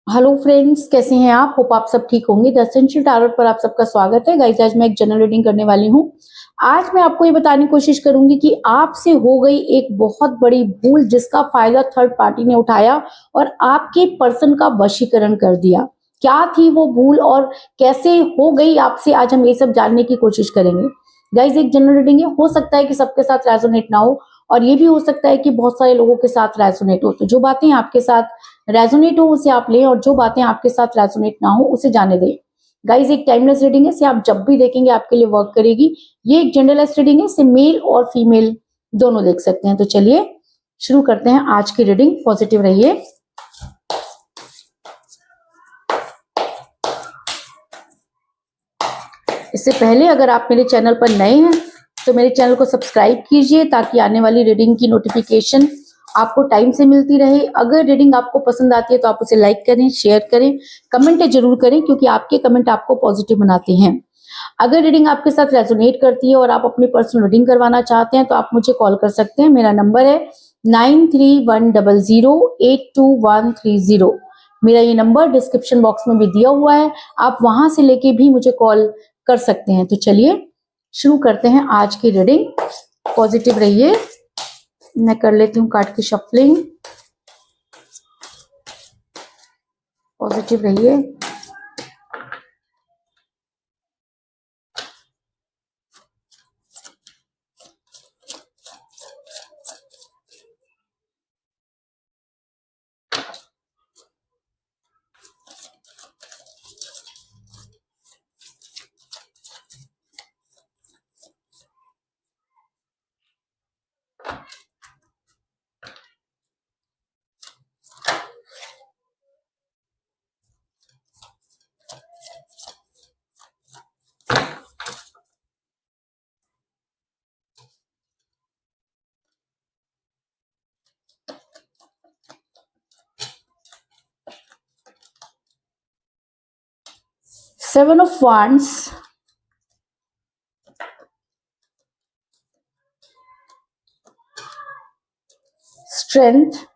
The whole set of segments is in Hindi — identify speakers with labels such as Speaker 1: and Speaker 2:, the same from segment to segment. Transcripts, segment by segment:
Speaker 1: हेलो फ्रेंड्स, कैसे हैं आप? होप आप सब ठीक होंगे। द एसेंशियल टैरोट पर आप सबका स्वागत है। गाइस, आज मैं एक जनरल रीडिंग करने वाली हूँ। आज मैं आपको ये बताने की कोशिश करूंगी कि आपसे हो गई एक बहुत बड़ी भूल जिसका फायदा थर्ड पार्टी ने उठाया और आपके पर्सन का वशीकरण कर दिया। क्या थी वो भूल और कैसे हो गई आपसे, आज हम ये सब जानने की कोशिश करेंगे। गाइस, एक जनरल रीडिंग है, हो सकता है कि सबके साथ रेजोनेट ना हो और ये भी हो सकता है कि बहुत सारे लोगों के साथ रेजोनेट हो। तो जो बातें आपके साथ रेजोनेट हो उसे आप लें और जो बातें आपके साथ रेजोनेट ना हो उसे जाने दें। गाइज, एक टाइमलेस रीडिंग है, इसे आप जब भी देखेंगे आपके लिए वर्क करेगी। ये एक जेंडरलेस रीडिंग है, इसे मेल और फीमेल दोनों देख सकते हैं। तो चलिए शुरू करते हैं आज की रीडिंग। पॉजिटिव रहिए। इससे पहले अगर आप मेरे चैनल पर नए हैं तो मेरे चैनल को सब्सक्राइब कीजिए ताकि आने वाली रीडिंग की नोटिफिकेशन आपको टाइम से मिलती रहे। अगर रीडिंग आपको पसंद आती है तो आप उसे लाइक करें, शेयर करें, कमेंट जरूर करें क्योंकि आपके कमेंट आपको पॉजिटिव बनाते हैं। अगर रीडिंग आपके साथ रेजोनेट करती है और आप अपनी पर्सनल रीडिंग करवाना चाहते हैं तो आप मुझे कॉल कर सकते हैं। मेरा नंबर है 9310082130। मेरा ये नंबर डिस्क्रिप्शन बॉक्स में भी दिया हुआ है, आप वहां से लेके भी मुझे कॉल कर सकते हैं। तो चलिए शुरू करते हैं आज की रीडिंग। पॉजिटिव रहिए। मैं कर लेती हूँ कार्ड की शफलिंग। पॉजिटिव रहिए। Seven of Wands, Strength,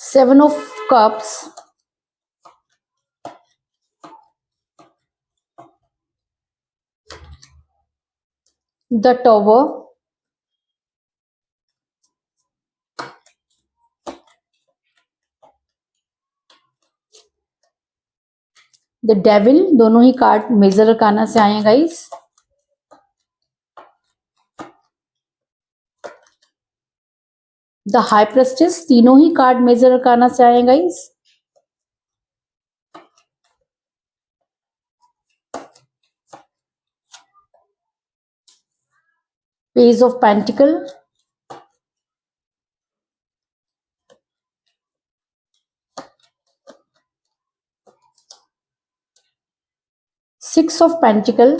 Speaker 1: Seven of Cups, the Tower, the devil. दोनों ही कार्ड मेजर अरकाना से आए हैं गाइस। The high prestige. तीनों ही कार्ड मेजर अरकाना से आए हैं guys. Page of pentacle, six of pentacle,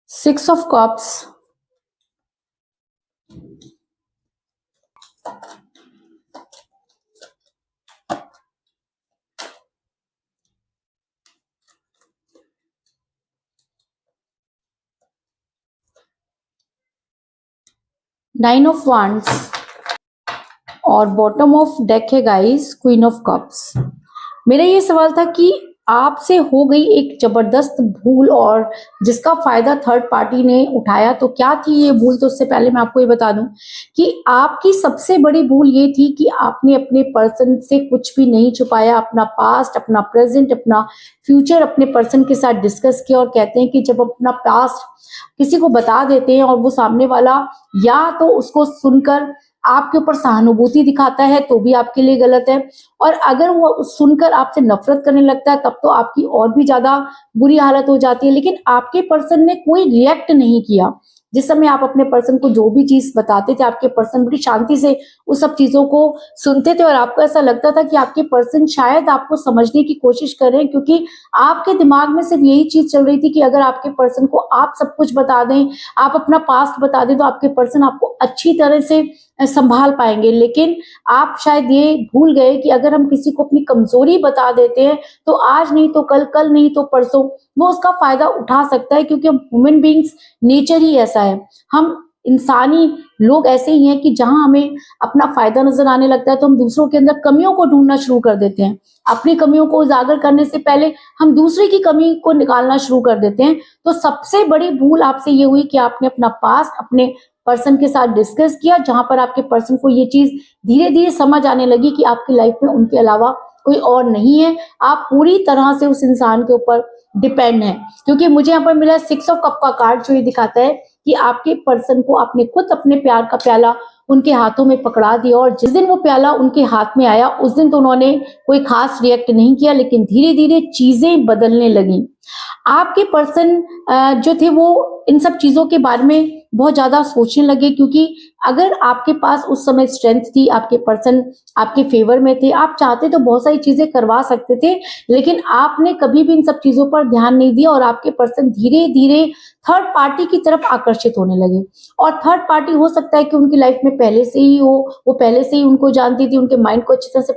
Speaker 1: six of cups, nine of wands और बॉटम ऑफ डेक है गाइस क्वीन ऑफ कप्स। मेरा ये सवाल था कि आपसे हो गई एक जबरदस्त भूल और जिसका फायदा थर्ड पार्टी ने उठाया, तो क्या थी ये भूल? तो उससे पहले मैं आपको ये बता दूं कि आपकी सबसे बड़ी भूल ये थी कि आपने अपने पर्सन से कुछ भी नहीं छुपाया। अपना पास्ट, अपना प्रेजेंट, अपना फ्यूचर अपने पर्सन के साथ डिस्कस किया। और कहते हैं कि जब अपना पास्ट किसी को बता देते हैं और वो सामने वाला या तो उसको सुनकर आपके ऊपर सहानुभूति दिखाता है तो भी आपके लिए गलत है, और अगर वो सुनकर आपसे नफरत करने लगता है तब तो आपकी और भी ज्यादा बुरी हालत हो जाती है। लेकिन आपके पर्सन ने कोई रिएक्ट नहीं किया। जिस समय आप अपने पर्सन को जो भी चीज बताते थे, आपके पर्सन बड़ी शांति से उस सब चीजों को सुनते थे और आपको ऐसा लगता था कि आपके पर्सन शायद आपको समझने की कोशिश कर रहे हैं, क्योंकि आपके दिमाग में सिर्फ यही चीज चल रही थी कि अगर आपके पर्सन को आप सब कुछ बता दें, आप अपना पास्ट बता दें, तो आपके पर्सन आपको अच्छी तरह से संभाल पाएंगे। लेकिन आप शायद ये भूल गए कि अगर हम किसी को अपनी कमजोरी बता देते हैं तो आज नहीं तो कल, कल नहीं तो परसों वो उसका फायदा उठा सकता है, क्योंकि हम ह्यूमन बींग्स नेचर ही ऐसा है। हम इंसानी लोग ऐसे ही हैं कि जहां हमें अपना फायदा नजर आने लगता है तो हम दूसरों के अंदर कमियों को ढूंढना शुरू कर देते हैं। अपनी कमियों को उजागर करने से पहले हम दूसरे की कमी को निकालना शुरू कर देते हैं। तो सबसे बड़ी भूल आपसे ये हुई कि आपने अपना पास्ट अपने पर्सन के साथ डिस्कस किया, जहां पर आपके पर्सन को ये चीज धीरे धीरे समझ आने लगी कि आपकी लाइफ में उनके अलावा कोई और नहीं है। आप पूरी तरह से उस इंसान के ऊपर डिपेंड है। क्योंकि मुझे यहाँ पर मिला 6 ऑफ कप का कार्ड, जो ये दिखाता है कि आपके पर्सन को आपने खुद अपने प्यार का प्याला उनके हाथों में पकड़ा दिया, और जिस दिन वो प्याला उनके हाथ में आया उस दिन तो उन्होंने कोई खास रिएक्ट नहीं किया, लेकिन धीरे धीरे चीजें बदलने लगी। आपके पर्सन जो थे वो इन सब चीजों के बारे में बहुत ज्यादा सोचने लगे, क्योंकि अगर आपके पास उस समय स्ट्रेंथ थी, आपके पर्सन आपके फेवर में थे, आप चाहते तो बहुत सारी चीजें करवा सकते थे, लेकिन आपने कभी भी इन सब चीजों पर ध्यान नहीं दिया और आपके पर्सन धीरे धीरे थर्ड पार्टी की तरफ आकर्षित होने लगे। और थर्ड पार्टी हो सकता है कि उनकी लाइफ में पहले से ही हो, वो पहले से ही उनको जानती थी, उनके माइंड को अच्छी तरह से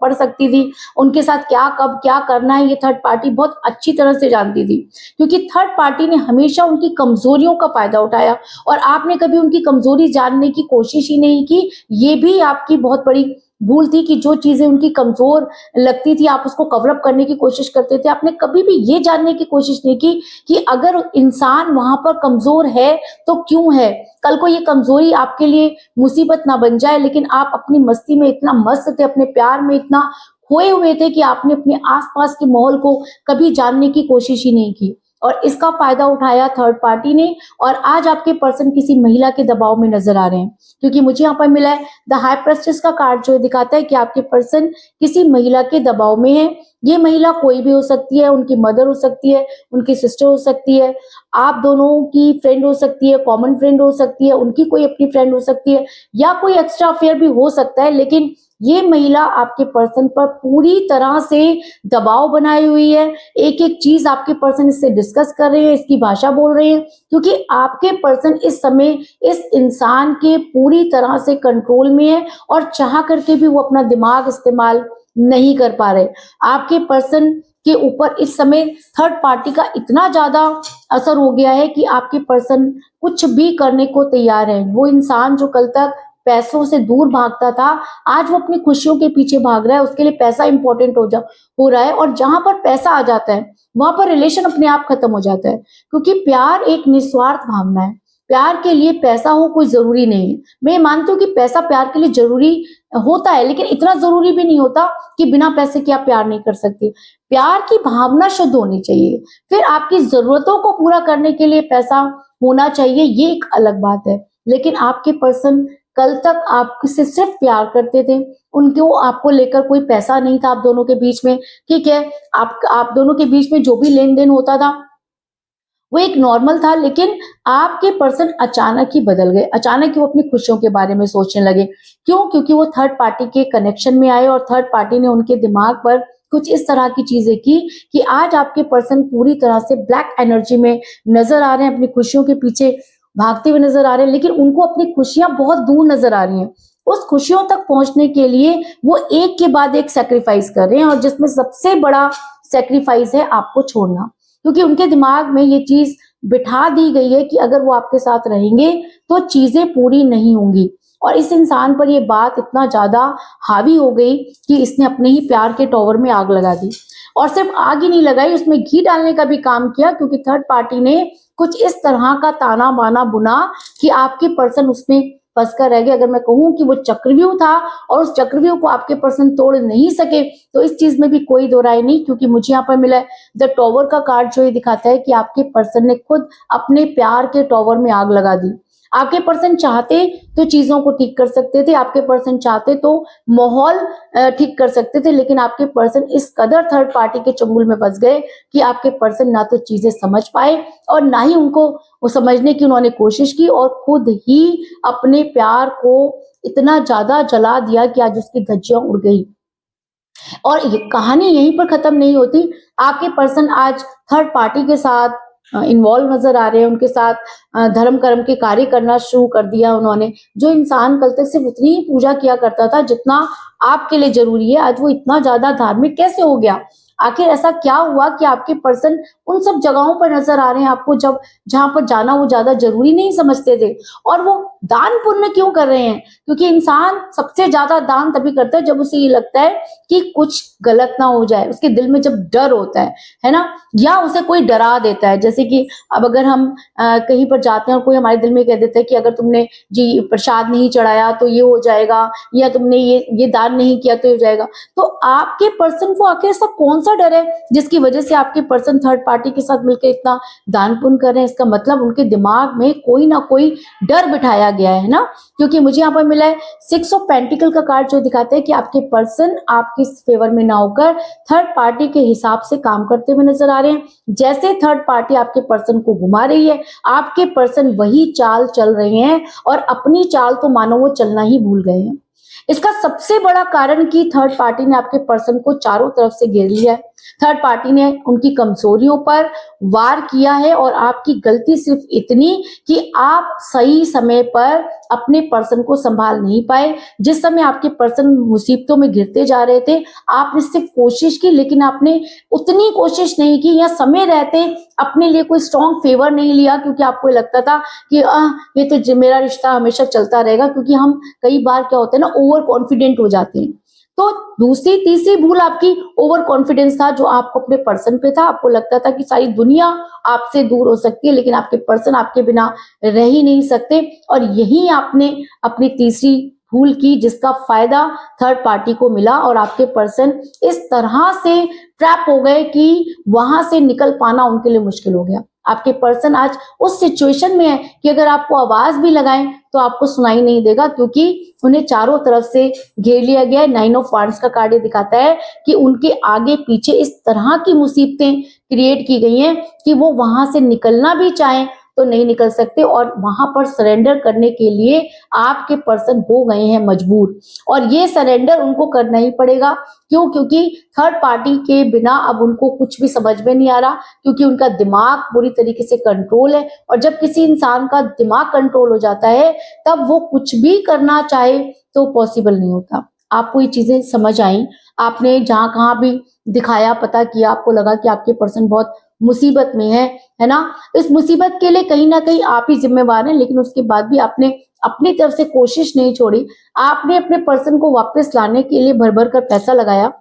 Speaker 1: पढ़ सकती थी, उनके साथ क्या कब क्या करना है ये थर्ड पार्टी बहुत अच्छी तरह से जानती थी। क्योंकि थर्ड पार्टी ने हमेशा उनकी कमजोरियों का फायदा उठाया और आपने कभी उनकी कमजोरी जानने की कोशिश ही नहीं की। ये भी आपकी बहुत बड़ी भूल थी कि जो चीजें उनकी कमजोर लगती थी आप उसको कवर अप करने की कोशिश करते थे। आपने कभी भी ये जानने की कोशिश नहीं की कि अगर इंसान वहां पर कमजोर है तो क्यों है, कल को ये कमजोरी आपके लिए मुसीबत ना बन जाए। लेकिन आप अपनी मस्ती में इतना मस्त थे, अपने प्यार में इतना खोए हुए थे कि आपने अपने आसपास के माहौल को कभी जानने की कोशिश ही नहीं की, और इसका फायदा उठाया थर्ड पार्टी ने। और आज आपके पर्सन किसी महिला के दबाव में नजर आ रहे हैं, क्योंकि मुझे यहाँ पर मिला है द हाई प्रेस्टिस का कार्ड, जो दिखाता है कि आपके पर्सन किसी महिला के दबाव में है। ये महिला कोई भी हो सकती है, उनकी मदर हो सकती है, उनकी सिस्टर हो सकती है, आप दोनों की फ्रेंड हो सकती है, कॉमन फ्रेंड हो सकती है, उनकी कोई अपनी फ्रेंड हो सकती है, या कोई एक्स्ट्रा अफेयर भी हो सकता है। लेकिन ये महिला आपके पर्सन पर पूरी तरह से दबाव बनाई हुई है। एक एक चीज आपके पर्सन इससे डिस्कस कर रहे हैं, इसकी भाषा बोल रहे हैं, क्योंकि आपके पर्सन इस समय इस इंसान के पूरी तरह से कंट्रोल में है और चाह करके भी वो अपना दिमाग इस्तेमाल नहीं कर पा रहे। आपके पर्सन के ऊपर इस समय थर्ड पार्टी का इतना ज्यादा असर हो गया है कि आपके पर्सन कुछ भी करने को तैयार है। वो इंसान जो कल तक पैसों से दूर भागता था, आज वो अपनी खुशियों के पीछे भाग रहा है, उसके लिए पैसा इंपॉर्टेंट हो रहा है। और जहां पर पैसा आ जाता है वहां पर रिलेशन अपने आप खत्म हो जाता है, क्योंकि प्यार एक निस्वार्थ भावना है। प्यार के लिए पैसा हो कोई जरूरी नहीं है। मैं मानती हूँ कि पैसा प्यार के लिए जरूरी होता है, लेकिन इतना जरूरी भी नहीं होता कि बिना पैसे के आप प्यार नहीं कर सकते। प्यार की भावना शुद्ध होनी चाहिए, फिर आपकी जरूरतों को पूरा करने के लिए पैसा होना चाहिए, ये एक अलग बात है। लेकिन आपके पर्सन कल तक आपसे सिर्फ प्यार करते थे, उनको आपको लेकर कोई पैसा नहीं था आप दोनों के बीच में। ठीक है, आप दोनों के बीच में जो भी लेन देन होता था वो एक नॉर्मल था, लेकिन आपके पर्सन अचानक ही बदल गए। अचानक ही वो अपनी खुशियों के बारे में सोचने लगे। क्यों? क्योंकि वो थर्ड पार्टी के कनेक्शन में आए और थर्ड पार्टी ने उनके दिमाग पर कुछ इस तरह की चीजें की कि आज आपके पर्सन पूरी तरह से ब्लैक एनर्जी में नजर आ रहे हैं, अपनी खुशियों के पीछे भागते हुए नजर आ रहे हैं, लेकिन उनको अपनी खुशियां बहुत दूर नजर आ रही हैं। उस खुशियों तक पहुंचने के लिए वो एक के बाद एक सेक्रीफाइस कर रहे हैं, और जिसमें सबसे बड़ा सेक्रीफाइस है आपको छोड़ना। क्योंकि उनके दिमाग में ये चीज बिठा दी गई है कि अगर वो आपके साथ रहेंगे तो चीजें पूरी नहीं होंगी। और इस इंसान पर ये बात इतना ज्यादा हावी हो गई कि इसने अपने ही प्यार के टॉवर में आग लगा दी। और सिर्फ आग ही नहीं लगाई, उसमें घी डालने का भी काम किया, क्योंकि थर्ड पार्टी ने कुछ इस तरह का ताना बाना बुना कि आपके पर्सन उसमें फंस कर रह गए। अगर मैं कहूं कि वो चक्रव्यूह था और उस चक्रव्यूह को आपके पर्सन तोड़ नहीं सके, तो इस चीज में भी कोई दो राय नहीं। क्योंकि मुझे यहाँ पर मिला है द टॉवर का कार्ड, जो ये दिखाता है कि आपके पर्सन ने खुद अपने प्यार के टॉवर में आग लगा दी। आपके पर्सन चाहते तो चीजों को ठीक कर सकते थे, आपके पर्सन चाहते तो माहौल ठीक कर सकते थे, लेकिन आपके पर्सन इस कदर थर्ड पार्टी के चंगुल में फंस गए कि आपके पर्सन ना तो चीजें समझ पाए और ना ही उनको वो समझने की उन्होंने कोशिश की, और खुद ही अपने प्यार को इतना ज्यादा जला दिया कि आज उसकी धज्जियां उड़ गई। और ये कहानी यहीं पर खत्म नहीं होती। आपके पर्सन आज थर्ड पार्टी के साथ इन्वॉल्व नजर आ रहे हैं, उनके साथ धर्म कर्म के कार्य करना शुरू कर दिया उन्होंने। जो इंसान कल तक सिर्फ उतनी ही पूजा किया करता था जितना आपके लिए जरूरी है, आज वो इतना ज्यादा धार्मिक कैसे हो गया? आखिर ऐसा क्या हुआ कि आपके पर्सन उन सब जगहों पर नजर आ रहे हैं आपको, जब जहां पर जाना वो ज्यादा जरूरी नहीं समझते थे? और वो दान पुण्य क्यों कर रहे हैं? क्योंकि इंसान सबसे ज्यादा दान तभी करता है जब उसे ये लगता है कि कुछ गलत ना हो जाए, उसके दिल में जब डर होता है ना, या उसे कोई डरा देता है। जैसे कि अब अगर हम कहीं पर जाते हैं और कोई हमारे दिल में कह देता है कि अगर तुमने जी प्रसाद नहीं चढ़ाया तो ये हो जाएगा, या तुमने ये दान नहीं किया तो ये हो जाएगा। तो आपके पर्सन को आखिर ऐसा कौन सा डर है जिसकी वजह से आपके पर्सन थर्ड पार्टी के साथ मिलकर इतना दान पुण्य कर रहे हैं? इसका मतलब उनके दिमाग में कोई ना कोई डर बिठाया गया है ना। क्योंकि मुझे यहाँ पर मिला है 6 ऑफ पेंटिकल का कार्ड, जो दिखाता है कि आपके पर्सन आपके फेवर में ना होकर थर्ड पार्टी के हिसाब से काम करते हुए नजर आ रहे हैं। जैसे थर्ड पार्टी आपके पर्सन को घुमा रही है, आपके पर्सन वही चाल चल रहे हैं, और अपनी चाल तो मानो वो चलना ही भूल गए हैं। इसका सबसे बड़ा कारण कि थर्ड पार्टी ने आपके पर्सन को चारों तरफ से घेर लिया है। थर्ड पार्टी ने उनकी कमजोरियों पर वार किया है, और आपकी गलती सिर्फ इतनी कि आप सही समय पर अपने पर्सन को संभाल नहीं पाए। जिस समय आपके पर्सन मुसीबतों में घिरते जा रहे थे, आपने सिर्फ कोशिश की, लेकिन आपने उतनी कोशिश नहीं की, या समय रहते अपने लिए कोई स्ट्रॉन्ग फेवर नहीं लिया, क्योंकि आपको लगता था कि ये तो मेरा रिश्ता हमेशा चलता रहेगा। क्योंकि हम कई बार क्या होता है ना, ओवर कॉन्फिडेंट हो जाते हैं। तो दूसरी तीसरी भूल आपकी ओवर कॉन्फिडेंस था, जो आपको अपने पर्सन पे था। आपको लगता था कि सारी दुनिया आपसे दूर हो सकती है, लेकिन आपके पर्सन आपके बिना रह ही नहीं सकते। और यही आपने अपनी तीसरी भूल की, जिसका फायदा थर्ड पार्टी को मिला, और आपके पर्सन इस तरह से ट्रैप हो गए कि वहां से निकल पाना उनके लिए मुश्किल हो गया। आपके पर्सन आज उस सिचुएशन में है कि अगर आपको आवाज भी लगाएं तो आपको सुनाई नहीं देगा, क्योंकि उन्हें चारों तरफ से घेर लिया गया है। 9 ऑफ वांड्स का कार्ड ये दिखाता है कि उनके आगे पीछे इस तरह की मुसीबतें क्रिएट की गई हैं कि वो वहां से निकलना भी चाहें तो नहीं निकल सकते, और वहां पर सरेंडर करने के लिए आपके पर्सन हो गए हैं मजबूर। और ये सरेंडर उनको करना ही पड़ेगा। क्यों? क्योंकि थर्ड पार्टी के बिना अब उनको कुछ भी समझ में नहीं आ रहा, क्योंकि उनका दिमाग पूरी तरीके से कंट्रोल है। और जब किसी इंसान का दिमाग कंट्रोल हो जाता है, तब वो कुछ भी करना चाहे तो पॉसिबल नहीं होता। आपको ये चीजें समझ आई? आपने जहां कहाँ भी दिखाया, पता किया, आपको लगा कि आपके पर्सन बहुत मुसीबत में है ना? इस मुसीबत के लिए कहीं ना कहीं आप ही जिम्मेवार हैं, लेकिन उसके बाद भी आपने अपनी तरफ से कोशिश नहीं छोड़ी। आपने अपने पर्सन को वापस लाने के लिए भर भर कर पैसा लगाया।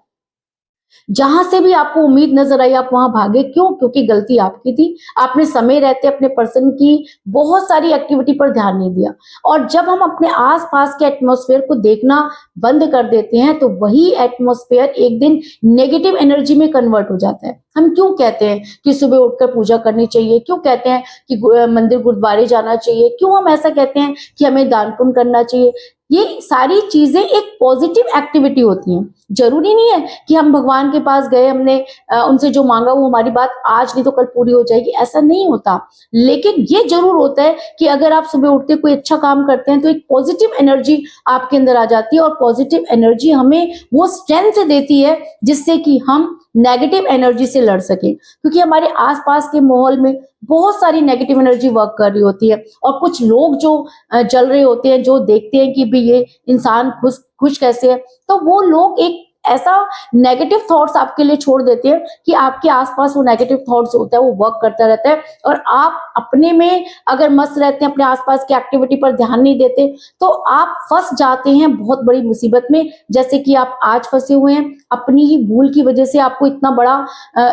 Speaker 1: जहां से भी आपको उम्मीद नजर आई आप वहां भागे। क्यों? क्योंकि गलती आपकी थी। आपने समय रहते अपने पर्सन की बहुत सारी एक्टिविटी पर ध्यान नहीं दिया। और जब हम अपने आसपास के एटमॉस्फेयर को देखना बंद कर देते हैं, तो वही एटमॉस्फेयर एक दिन नेगेटिव एनर्जी में कन्वर्ट हो जाता है। हम क्यों कहते हैं कि सुबह उठकर पूजा करनी चाहिए? क्यों कहते हैं कि मंदिर गुरुद्वारे जाना चाहिए? क्यों हम ऐसा कहते हैं कि हमें दान पुण्य करना चाहिए? ये सारी चीजें एक पॉजिटिव एक्टिविटी होती हैं। जरूरी नहीं है कि हम भगवान के पास गए, हमने उनसे जो मांगा वो हमारी बात आज नहीं तो कल पूरी हो जाएगी, ऐसा नहीं होता। लेकिन ये जरूर होता है कि अगर आप सुबह उठते कोई अच्छा काम करते हैं, तो एक पॉजिटिव एनर्जी आपके अंदर आ जाती है, और पॉजिटिव एनर्जी हमें वो स्ट्रेंथ देती है जिससे कि हम नेगेटिव एनर्जी से लड़ सके। क्योंकि हमारे आसपास के माहौल में बहुत सारी नेगेटिव एनर्जी वर्क कर रही होती है, और कुछ लोग जो जल रहे होते हैं, जो देखते हैं कि भी ये इंसान खुश खुश कैसे है, तो वो लोग एक ऐसा नेगेटिव थॉट्स आपके लिए छोड़ देते हैं कि आपके आसपास वो नेगेटिव थॉट्स होता है वो वर्क करता रहता है, और आप अपने में अगर मस्त रहते हैं, अपने आसपास की एक्टिविटी पर ध्यान नहीं देते, तो आप फंस जाते हैं बहुत बड़ी मुसीबत में। जैसे कि आप आज फंसे हुए हैं, अपनी ही भूल की वजह से आपको इतना बड़ा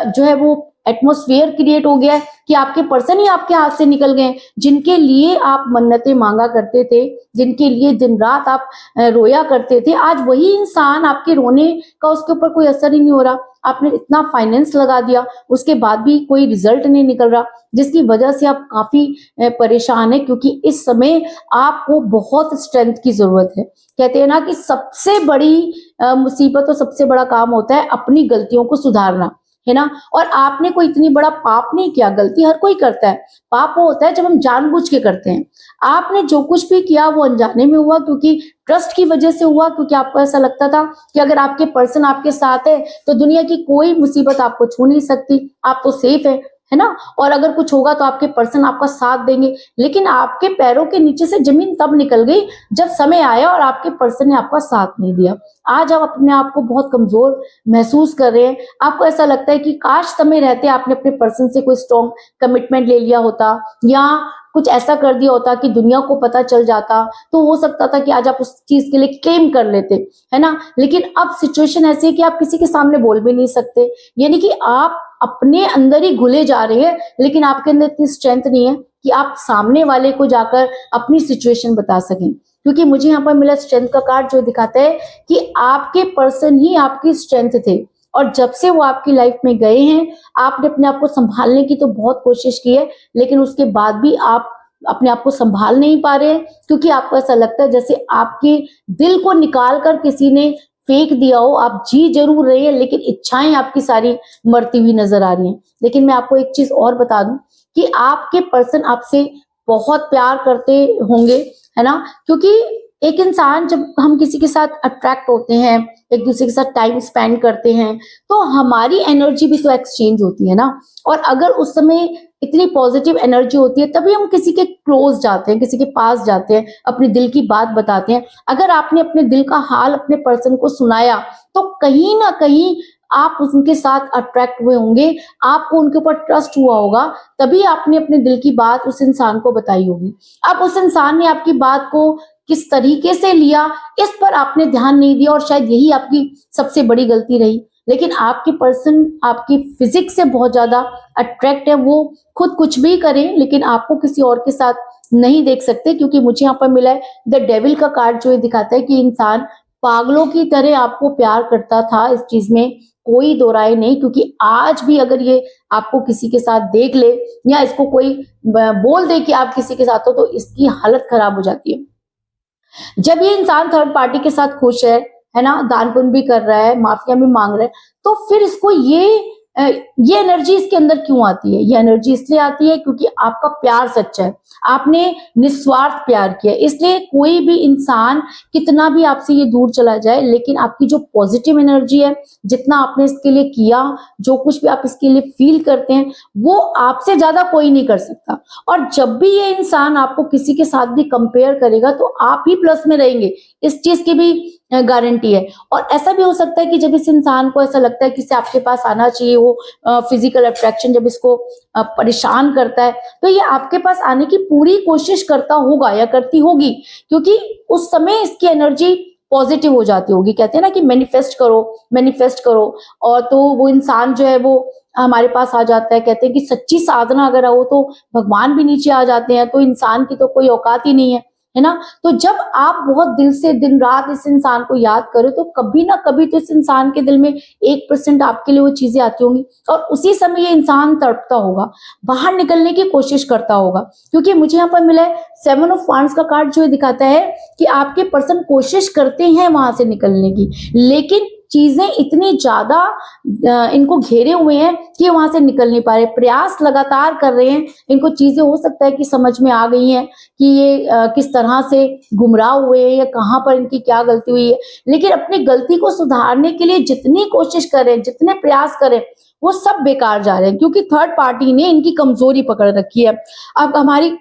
Speaker 1: जो है वो एटमॉस्फेयर क्रिएट हो गया है कि आपके पर्सन ही आपके हाथ से निकल गए। जिनके लिए आप मन्नतें मांगा करते थे, जिनके लिए दिन रात आप रोया करते थे, आज वही इंसान आपके रोने का उसके ऊपर कोई असर ही नहीं हो रहा। आपने इतना फाइनेंस लगा दिया, उसके बाद भी कोई रिजल्ट नहीं निकल रहा, जिसकी वजह से आप काफी परेशान है। क्योंकि इस समय आपको बहुत स्ट्रेंथ की जरूरत है। कहते हैं ना कि सबसे बड़ी मुसीबत और सबसे बड़ा काम होता है अपनी गलतियों को सुधारना, है ना? और आपने कोई इतनी बड़ा पाप नहीं किया। गलती हर कोई करता है, पाप वो होता है जब हम जानबूझ के करते हैं। आपने जो कुछ भी किया वो अनजाने में हुआ, क्योंकि ट्रस्ट की वजह से हुआ, क्योंकि आपको ऐसा लगता था कि अगर आपके पर्सन आपके साथ है तो दुनिया की कोई मुसीबत आपको छू नहीं सकती, आप तो सेफ है। है ना? और अगर कुछ होगा तो आपके पर्सन आपका साथ देंगे, लेकिन आपके पैरों के नीचे से जमीन तब निकल गई जब समय आया और आपके पर्सन ने आपका साथ नहीं दिया। आज आप अपने आप को बहुत कमजोर महसूस कर रहे हैं। आपको ऐसा लगता है कि काश समय रहते आपने अपने पर्सन से कोई स्ट्रॉन्ग कमिटमेंट ले लिया होता, या कुछ ऐसा कर दिया होता कि दुनिया को पता चल जाता, तो हो सकता था कि आज आप उस चीज के लिए क्लेम कर लेते, है ना? लेकिन अब सिचुएशन ऐसी है कि आप किसी के सामने बोल भी नहीं सकते, यानी कि आप अपने अंदर ही घुले जा रहे हैं, लेकिन आपके अंदर इतनी स्ट्रेंथ नहीं है कि आप सामने वाले को जाकर अपनी सिचुएशन बता सकें। क्योंकि मुझे यहाँ पर मिला स्ट्रेंथ का कार्ड जो दिखाता है कि आपके पर्सन ही आपकी स्ट्रेंथ थे, और जब से वो आपकी लाइफ में गए हैं, आपने अपने आप को संभालने की तो बहुत कोशिश की है, लेकिन उसके बाद भी आप अपने आप को संभाल नहीं पा रहे हैं, क्योंकि आपको ऐसा लगता है जैसे आपके दिल को निकाल कर किसी ने फेंक दिया हो। आप जी जरूर रहे हैं, लेकिन इच्छाएं आपकी सारी मरती हुई नजर आ रही हैं। लेकिन मैं आपको एक चीज और बता दूं कि आपके पर्सन आपसे बहुत प्यार करते होंगे, है ना? क्योंकि एक इंसान, जब हम किसी के साथ अट्रैक्ट होते हैं, एक दूसरे के साथ टाइम स्पेंड करते हैं, तो हमारी एनर्जी भी तो एक्सचेंज होती है ना। और अगर उस समय इतनी पॉजिटिव एनर्जी होती है, तभी हम किसी के क्लोज जाते हैं, किसी के पास जाते हैं, अपने दिल की बात बताते हैं। अगर आपने अपने दिल का हाल अपने पर्सन को सुनाया, तो कहीं ना कहीं आप उनके साथ अट्रैक्ट हुए होंगे, आपको उनके ऊपर ट्रस्ट हुआ होगा, तभी आपने अपने दिल की बात उस इंसान को बताई होगी। अब उस इंसान ने आपकी बात को किस तरीके से लिया, इस पर आपने ध्यान नहीं दिया, और शायद यही आपकी सबसे बड़ी गलती रही। लेकिन आपके पर्सन आपकी फिजिक्स से बहुत ज्यादा अट्रैक्ट है, वो खुद कुछ भी करें, लेकिन आपको किसी और के साथ नहीं देख सकते। क्योंकि मुझे यहाँ पर मिला है द डेविल का कार्ड, जो ये दिखाता है कि इंसान पागलों की तरह आपको प्यार करता था। इस चीज में कोई दो राय नहीं, क्योंकि आज भी अगर ये आपको किसी के साथ देख ले, या इसको कोई बोल दे कि आप किसी के साथ हो, तो इसकी हालत खराब हो जाती है। जब ये इंसान थर्ड पार्टी के साथ खुश है ना, दान पुण्य भी कर रहा है, माफिया भी मांग रहा है, तो फिर इसको ये एनर्जी इसके अंदर क्यों आती है? ये एनर्जी इसलिए आती है क्योंकि आपका प्यार सच्चा है, आपने निस्वार्थ प्यार किया। इसलिए कोई भी इंसान कितना भी आपसे ये दूर चला जाए, लेकिन आपकी जो पॉजिटिव एनर्जी है, जितना आपने इसके लिए किया, जो कुछ भी आप इसके लिए फील करते हैं, वो आपसे ज्यादा कोई नहीं कर सकता। और जब भी ये इंसान आपको किसी के साथ भी कंपेयर करेगा, तो आप ही प्लस में रहेंगे, इस चीज की भी गारंटी है। और ऐसा भी हो सकता है कि जब इस इंसान को ऐसा लगता है कि इसे आपके पास आना चाहिए, वो फिजिकल अट्रैक्शन जब इसको परेशान करता है, तो ये आपके पास आने की पूरी कोशिश करता होगा या करती होगी, क्योंकि उस समय इसकी एनर्जी पॉजिटिव हो जाती होगी। कहते हैं ना कि मैनिफेस्ट करो, मैनिफेस्ट करो, और तो वो इंसान जो है वो हमारे पास आ जाता है। कहते हैं कि सच्ची साधना अगर हो तो भगवान भी नीचे आ जाते हैं, तो इंसान की तो कोई औकात ही नहीं है ना? तो जब आप बहुत दिल से दिन रात इस इंसान को याद करो, तो कभी ना कभी तो इस इंसान के दिल में 1% आपके लिए वो चीजें आती होंगी, और उसी समय ये इंसान तड़पता होगा, बाहर निकलने की कोशिश करता होगा। क्योंकि मुझे यहाँ पर मिला है 7 ऑफ वांड्स का कार्ड, जो दिखाता है कि आपके पर्सन कोशिश करते हैं वहां से निकलने की, लेकिन चीजें इतनी ज्यादा इनको घेरे हुए हैं कि वहां से निकल नहीं पा रहे। प्रयास लगातार कर रहे हैं, इनको चीजें हो सकता है कि समझ में आ गई हैं कि ये किस तरह से गुमराह हुए हैं, या कहाँ पर इनकी क्या गलती हुई है, लेकिन अपनी गलती को सुधारने के लिए जितनी कोशिश करें, जितने प्रयास करें, वो सब बेकार जा रहे हैं, क्योंकि थर्ड पार्टी ने इनकी कमजोरी पकड़ रखी है। अब हमारी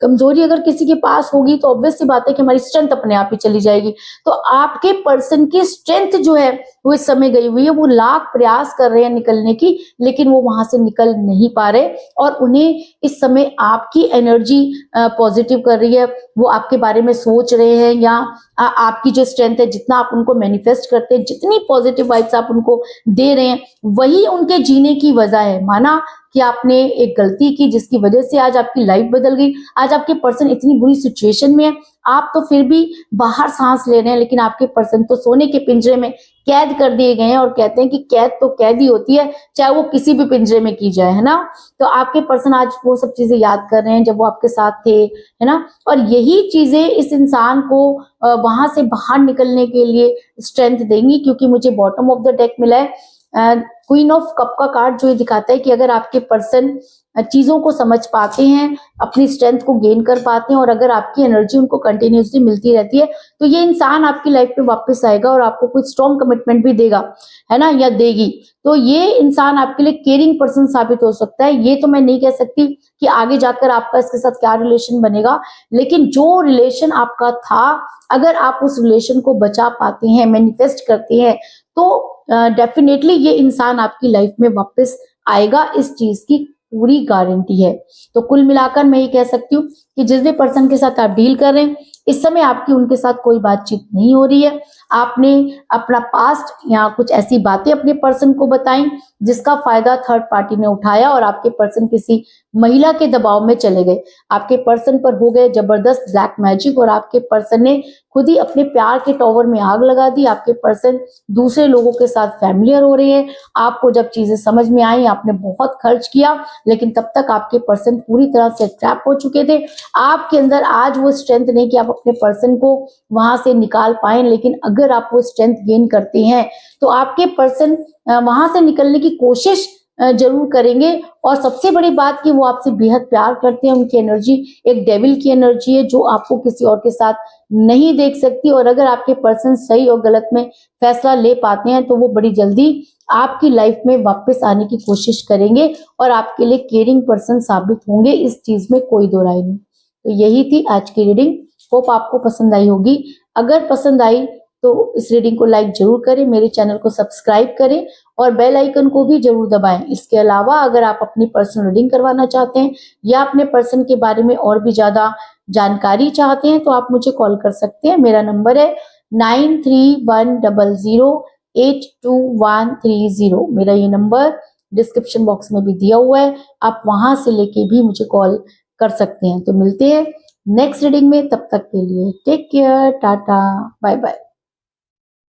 Speaker 1: कमजोरी अगर किसी के पास होगी, तो ऑब्वियस सी बात है कि हमारी स्ट्रेंथ अपने आप ही चली जाएगी। तो आपके पर्सन की स्ट्रेंथ जो है वो इस समय गई हुई है, वो लाख प्रयास कर रहे हैं निकलने की, लेकिन वो वहां से निकल नहीं पा रहे, और उन्हें इस समय आपकी एनर्जी पॉजिटिव कर रही है। वो आपके बारे में सोच रहे हैं, या आपकी जो स्ट्रेंथ है, जितना आप उनको मैनिफेस्ट करते हैं, जितनी पॉजिटिव वाइब्स आप उनको दे रहे हैं, वही उनके जीने की वजह है। माना कि आपने एक गलती की जिसकी वजह से आज आपकी लाइफ बदल गई, आज आपके पर्सन इतनी बुरी सिचुएशन में है, आप तो फिर भी बाहर सांस ले रहे हैं, लेकिन आपके पर्सन तो सोने के पिंजरे में कैद कर दिए गए हैं। और कहते हैं कि कैद तो कैद ही होती है, चाहे वो किसी भी पिंजरे में की जाए, है ना? तो आपके पर्सन आज वो सब चीजें याद कर रहे हैं जब वो आपके साथ थे, है ना? और यही चीजें इस इंसान को वहां से बाहर निकलने के लिए स्ट्रेंथ देंगी, क्योंकि मुझे बॉटम ऑफ द डेक मिला है क्वीन ऑफ कप का कार्ड जो ये दिखाता है कि अगर आपके पर्सन चीजों को समझ पाते हैं, अपनी स्ट्रेंथ को गेन कर पाते हैं और अगर आपकी एनर्जी उनको कंटिन्यूसली मिलती रहती है, तो ये इंसान आपकी लाइफ में वापस आएगा और आपको कोई स्ट्रॉन्ग कमिटमेंट भी देगा, है ना, या देगी। तो ये इंसान आपके लिए केयरिंग पर्सन साबित हो सकता है। ये तो मैं नहीं कह सकती कि आगे जाकर आपका इसके साथ क्या रिलेशन बनेगा, लेकिन जो रिलेशन आपका था, अगर आप उस रिलेशन को बचा पाते हैं, मैनिफेस्ट करते हैं, तो डेफिनेटली ये इंसान आपकी लाइफ में वापस आएगा, इस चीज की पूरी गारंटी है। तो कुल मिलाकर मैं ये कह सकती हूँ कि जिस भी पर्सन के साथ आप डील कर रहे हैं, इस समय आपकी उनके साथ कोई बातचीत नहीं हो रही है। आपने अपना पास्ट या कुछ ऐसी बातें अपने पर्सन को बताई जिसका फायदा थर्ड पार्टी ने उठाया और आपके पर्सन किसी महिला के दबाव में चले गए। आपके पर्सन पर हो गए जबरदस्त ब्लैक मैजिक और आपके पर्सन ने खुद ही अपने प्यार के टॉवर में आग लगा दी। आपके पर्सन दूसरे लोगों के साथ फैमिलियर हो रहे हैं। आपको जब चीजें समझ में आई, आपने बहुत खर्च किया, लेकिन तब तक आपके पर्सन पूरी तरह से ट्रैप हो चुके थे। आपके अंदर आज वो स्ट्रेंथ नहीं कि आप अपने पर्सन को वहां से निकाल पाए, लेकिन अगर आप वो स्ट्रेंथ गेन करते हैं तो आपके पर्सन वहां से निकलने की कोशिश जरूर करेंगे। और सबसे बड़ी बात कि वो आपसे बेहद प्यार करते हैं। उनकी एनर्जी एक डेविल की एनर्जी है जो आपको किसी और के साथ नहीं देख सकती। और अगर आपके पर्सन सही और गलत में फैसला ले पाते हैं तो वो बड़ी जल्दी आपकी लाइफ में वापस आने की कोशिश करेंगे और आपके लिए केयरिंग पर्सन साबित होंगे, इस चीज में कोई दो राय नहीं। तो यही थी आज की रीडिंग। होप आपको पसंद आई होगी। अगर पसंद आई तो इस रीडिंग को लाइक जरूर करें, मेरे चैनल को सब्सक्राइब करें और बेल आइकन को भी जरूर दबाएं। इसके अलावा अगर आप अपनी पर्सनल रीडिंग करवाना चाहते हैं या अपने पर्सन के बारे में और भी ज्यादा जानकारी चाहते हैं तो आप मुझे कॉल कर सकते हैं। मेरा नंबर है 9310082130। मेरा ये नंबर डिस्क्रिप्शन बॉक्स में भी दिया हुआ है, आप वहां से लेके भी मुझे कॉल कर सकते हैं। तो मिलते हैं नेक्स्ट रीडिंग में, तब तक के लिए take care, tata, bye bye.